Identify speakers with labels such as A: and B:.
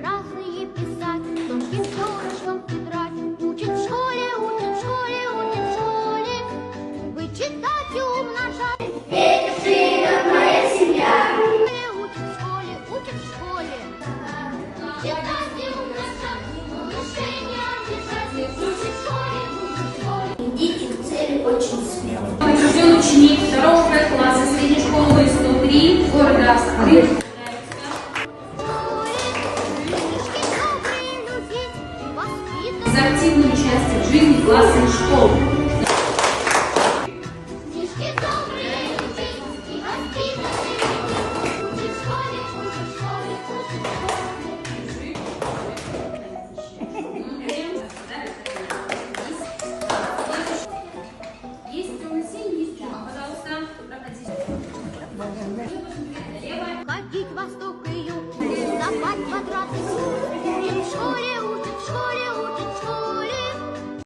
A: разные писать, тонким перышком тетрадь. Учит в школе, учит в школе, учит в школе. Вычитать и умножать.
B: Это живет моя семья.
A: Учит в школе, учит в школе.
B: Читать и умножать, умножение держать. Учит в школе, учит в школе. Идите к цели очень смело.
C: Награжден ученик 2 класса средней школы 103 города Астрахань. За активное участие в жизни класса и школы.